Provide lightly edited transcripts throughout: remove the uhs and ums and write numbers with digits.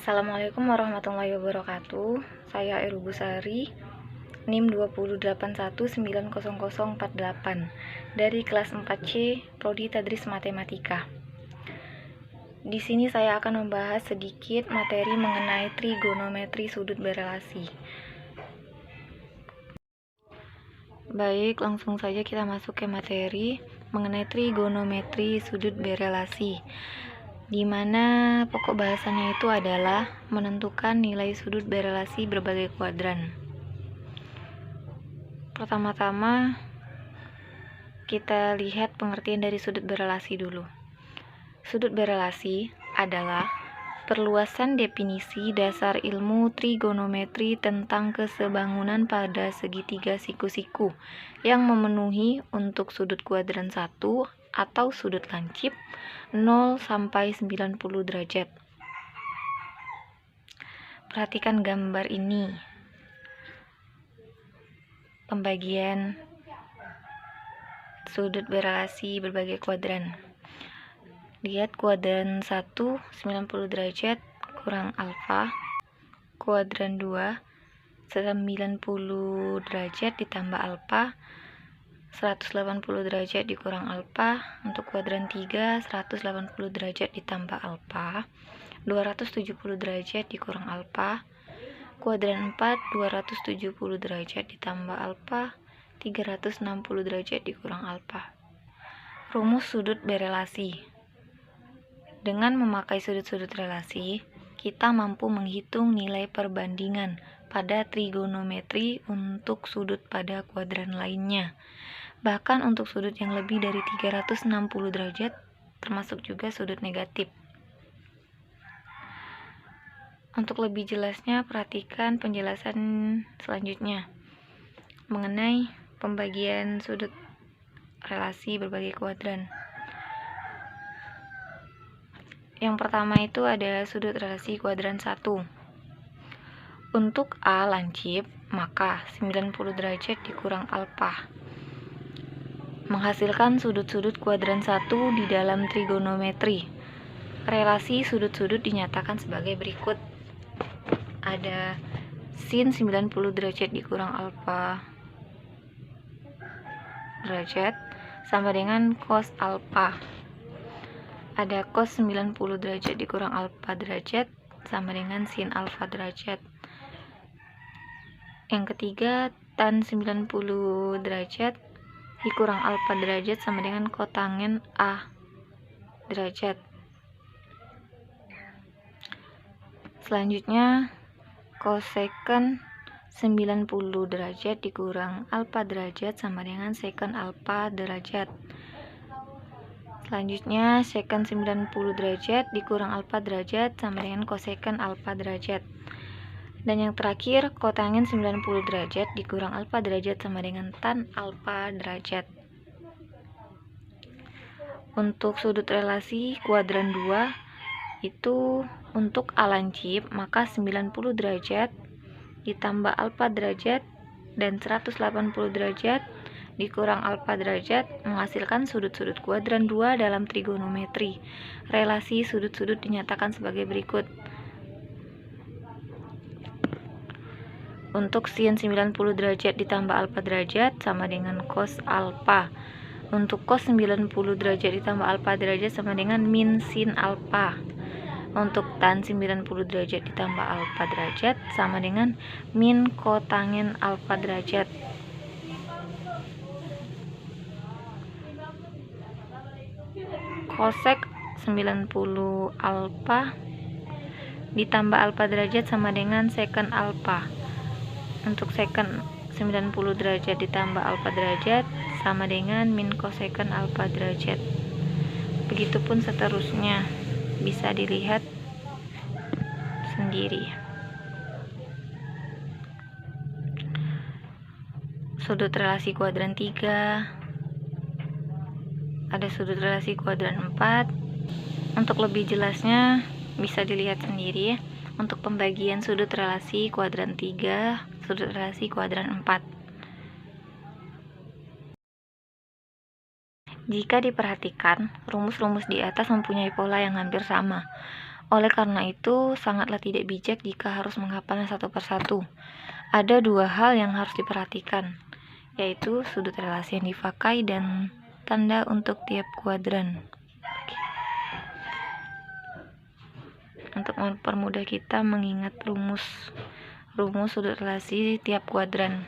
Assalamualaikum warahmatullahi wabarakatuh. Saya Eru Busari, NIM 208190048 dari kelas 4C Prodi Tadris Matematika. Di sini saya akan membahas sedikit materi mengenai trigonometri sudut berelasi. Baik, langsung saja kita masuk ke materi mengenai trigonometri sudut berelasi, di mana pokok bahasannya itu adalah menentukan nilai sudut berelasi berbagai kuadran. Pertama-tama kita lihat pengertian dari sudut berelasi dulu. Sudut berelasi adalah perluasan definisi dasar ilmu trigonometri tentang kesebangunan pada segitiga siku-siku yang memenuhi untuk sudut kuadran 1 atau sudut lancip 0 sampai 90 derajat. Perhatikan gambar ini. Pembagian sudut berelasi berbagai kuadran. Lihat kuadran 1 90 derajat kurang alfa, kuadran 2 90 derajat ditambah alfa, 180 derajat dikurang alfa, untuk kuadran 3 180 derajat ditambah alfa, 270 derajat dikurang alfa, kuadran 4 270 derajat ditambah alfa, 360 derajat dikurang alfa. Rumus sudut berelasi. Dengan memakai sudut-sudut relasi, kita mampu menghitung nilai perbandingan pada trigonometri untuk sudut pada kuadran lainnya. Bahkan untuk sudut yang lebih dari 360 derajat, termasuk juga sudut negatif. Untuk lebih jelasnya, perhatikan penjelasan selanjutnya mengenai pembagian sudut relasi berbagai kuadran. Yang pertama itu ada sudut relasi kuadran 1. Untuk A lancip, maka 90 derajat dikurang alfa menghasilkan sudut-sudut kuadran 1 di dalam trigonometri. Relasi sudut-sudut dinyatakan sebagai berikut. Ada sin 90 derajat dikurang alfa derajat sama dengan cos alfa. Ada cos 90 derajat dikurang alfa derajat sama dengan sin alfa derajat. Yang ketiga, tan 90 derajat dikurang alfa derajat sama dengan kotangen A derajat. Selanjutnya, cosecant 90 derajat dikurang alfa derajat sama dengan secant alfa derajat. Selanjutnya, secant 90 derajat dikurang alfa derajat sama dengan cosecant alfa derajat. Dan yang terakhir, kotangen 90 derajat dikurang alfa derajat sama dengan tan alfa derajat. Untuk sudut relasi kuadran 2 itu untuk A lancip, maka 90 derajat ditambah alfa derajat dan 180 derajat dikurang alfa derajat menghasilkan sudut-sudut kuadran 2 dalam trigonometri. Relasi sudut-sudut dinyatakan sebagai berikut. Untuk sin 90 derajat ditambah alfa derajat sama dengan cos alfa. Untuk cos 90 derajat ditambah alfa derajat sama dengan min sin alfa. Untuk tan 90 derajat ditambah alfa derajat sama dengan min kotangen alfa derajat. Cosec 90 alfa ditambah alfa derajat sama dengan secant alfa. Untuk secant 90 derajat ditambah alfa derajat sama dengan min cosecant alfa derajat. Begitupun seterusnya, bisa dilihat sendiri. Sudut relasi kuadran 3, ada sudut relasi kuadran 4. Untuk lebih jelasnya bisa dilihat sendiri. Untuk pembagian sudut relasi kuadran 3, sudut relasi kuadran 4. Jika diperhatikan, rumus-rumus di atas mempunyai pola yang hampir sama. Oleh karena itu, sangatlah tidak bijak jika harus menghafalnya satu persatu. Ada dua hal yang harus diperhatikan, yaitu sudut relasi yang dipakai dan tanda untuk tiap kuadran. Untuk mempermudah kita mengingat rumus sudut relasi tiap kuadran.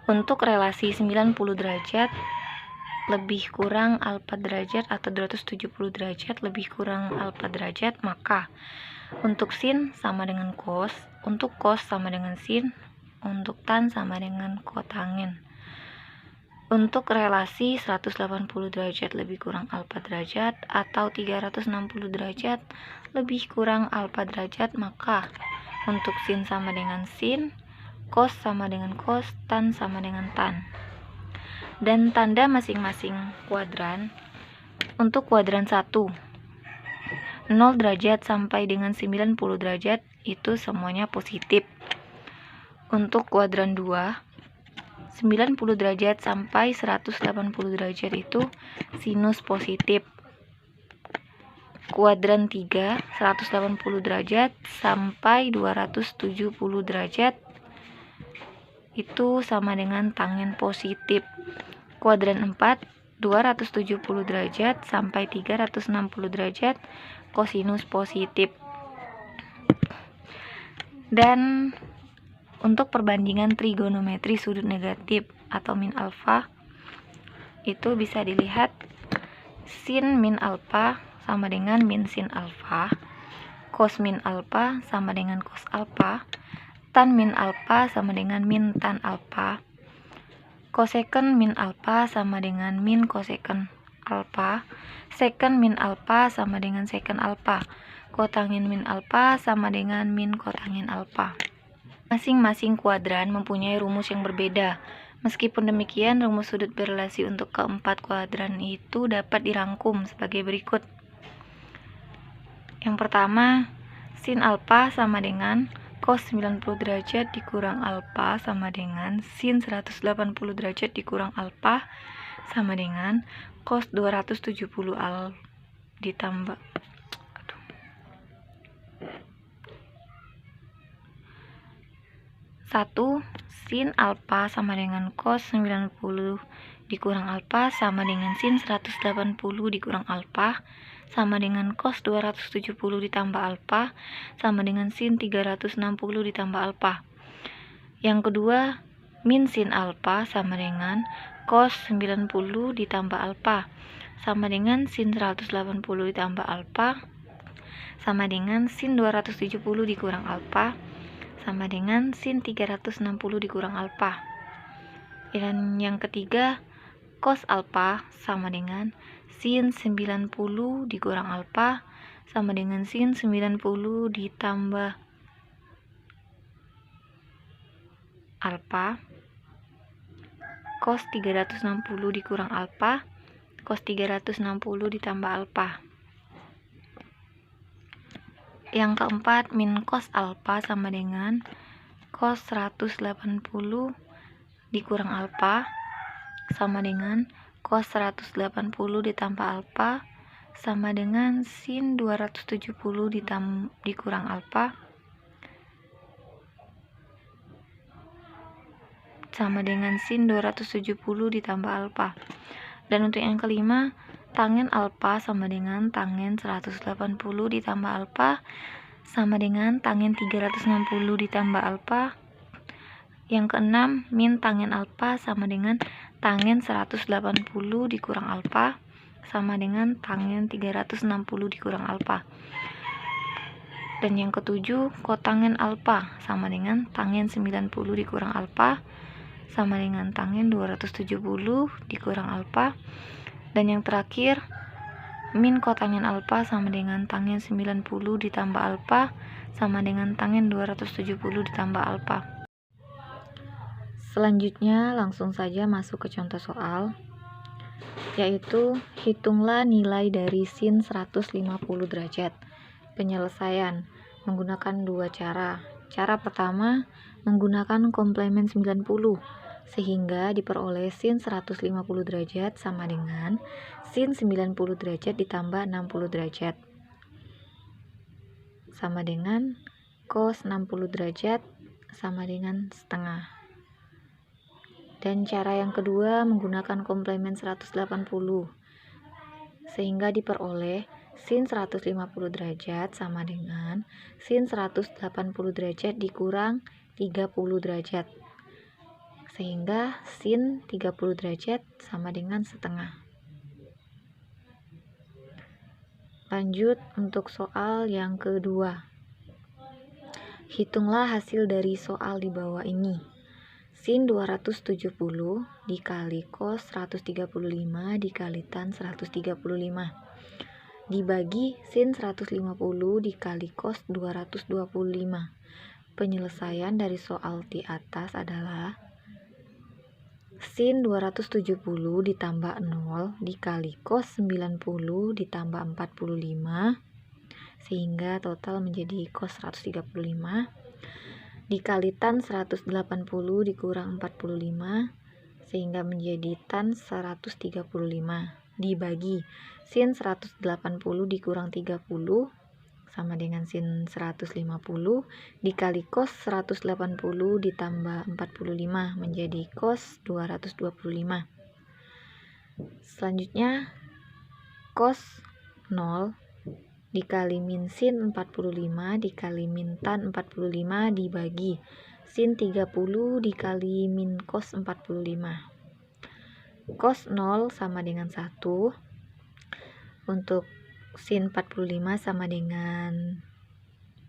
Untuk relasi 90 derajat lebih kurang alfa derajat atau 270 derajat lebih kurang alfa derajat, maka untuk sin sama dengan cos, untuk cos sama dengan sin, untuk tan sama dengan kotangen. Untuk relasi 180 derajat lebih kurang alfa derajat atau 360 derajat lebih kurang alfa derajat, maka untuk sin sama dengan sin, cos sama dengan cos, tan sama dengan tan. Dan tanda masing-masing kuadran. Untuk kuadran 1, 0 derajat sampai dengan 90 derajat itu semuanya positif. Untuk kuadran 2, 90 derajat sampai 180 derajat itu sinus positif. Kuadran 3, 180 derajat sampai 270 derajat itu sama dengan tangen positif. Kuadran 4, 270 derajat sampai 360 derajat kosinus positif. Dan untuk perbandingan trigonometri sudut negatif atau min alfa itu bisa dilihat sin min alfa sama dengan min sin alfa, cos min alfa sama dengan cos alfa, tan min alfa sama dengan min tan alfa, cosecant min alfa sama dengan min cosecant alfa, secant min alfa sama dengan secant alfa, kotangin min alfa sama dengan min kotangin alfa. Masing-masing kuadran mempunyai rumus yang berbeda. Meskipun demikian, rumus sudut berelasi untuk keempat kuadran itu dapat dirangkum sebagai berikut. Yang pertama, sin alfa sama dengan cos 90 derajat dikurang alfa sama dengan sin 180 derajat dikurang alfa sama dengan cos 270 ditambah 1 sin alfa sama dengan cos 90 dikurang alfa sama dengan sin 180 dikurang alfa sama dengan cos 270 ditambah alfa sama dengan sin 360 ditambah alfa. Yang kedua, min sin alfa sama dengan cos 90 ditambah alfa sama dengan sin 180 ditambah alfa sama dengan sin 270 dikurang alfa sama dengan sin 360 dikurang alfa. Dan yang ketiga, cos alfa sama dengan sin 90 dikurang alfa sama dengan sin 90 ditambah alfa, cos 360 dikurang alfa, cos 360 ditambah alfa. Yang keempat, min cos alfa sama dengan cos 180 dikurang alfa sama dengan cos 180 ditambah alfa sama dengan sin 270 dikurang alfa sama dengan sin 270 ditambah alfa. Dan untuk yang kelima, tangen alfa sama dengan tangen 180 ditambah alfa sama dengan tangen 360 ditambah alfa. Yang keenam, min tangen alfa sama dengan tangen 180 dikurang alfa sama dengan tangen 360 dikurang alfa. Dan yang ketujuh, kotangen alfa sama dengan tangen 90 dikurang alfa sama dengan tangen 270 dikurang alfa. Dan yang terakhir, min kotangen alfa sama dengan tangen 90 ditambah alfa sama dengan tangen 270 ditambah alfa. Selanjutnya langsung saja masuk ke contoh soal, yaitu hitunglah nilai dari sin 150 derajat. Penyelesaian menggunakan dua cara. Cara pertama menggunakan komplement 90 sehingga diperoleh sin 150 derajat sama dengan sin 90 derajat ditambah 60 derajat. sama dengan cos 60 derajat sama dengan setengah. Dan cara yang kedua menggunakan komplement 180, sehingga diperoleh sin 150 derajat sama dengan sin 180 derajat dikurang 30 derajat, sehingga sin 30 derajat sama dengan setengah. Lanjut untuk soal yang kedua. Hitunglah hasil dari soal di bawah ini. Sin 270 dikali cos 135 dikali tan 135 dibagi sin 150 dikali cos 225. Penyelesaian dari soal di atas adalah sin 270 ditambah 0 dikali cos 90 ditambah 45, sehingga total menjadi cos 135, dikali tan 180 dikurang 45, sehingga menjadi tan 135, dibagi sin 180 dikurang 30 sama dengan sin 150 dikali cos 180 ditambah 45 menjadi cos 225. Selanjutnya cos 0 dikali min sin 45 dikali min tan 45 dibagi sin 30 dikali min cos 45. Cos 0 sama dengan 1. Untuk sin 45 sama dengan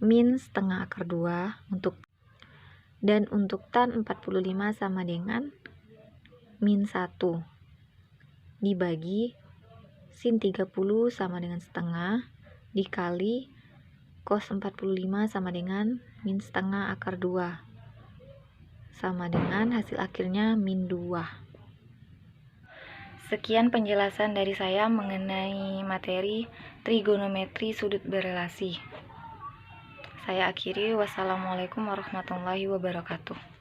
min setengah akar 2. Dan untuk tan 45 sama dengan min 1 dibagi sin 30 sama dengan setengah dikali cos 45 sama dengan min setengah akar 2 sama dengan hasil akhirnya min 2. Sekian penjelasan dari saya mengenai materi trigonometri sudut berelasi. Saya akhiri, wassalamualaikum warahmatullahi wabarakatuh.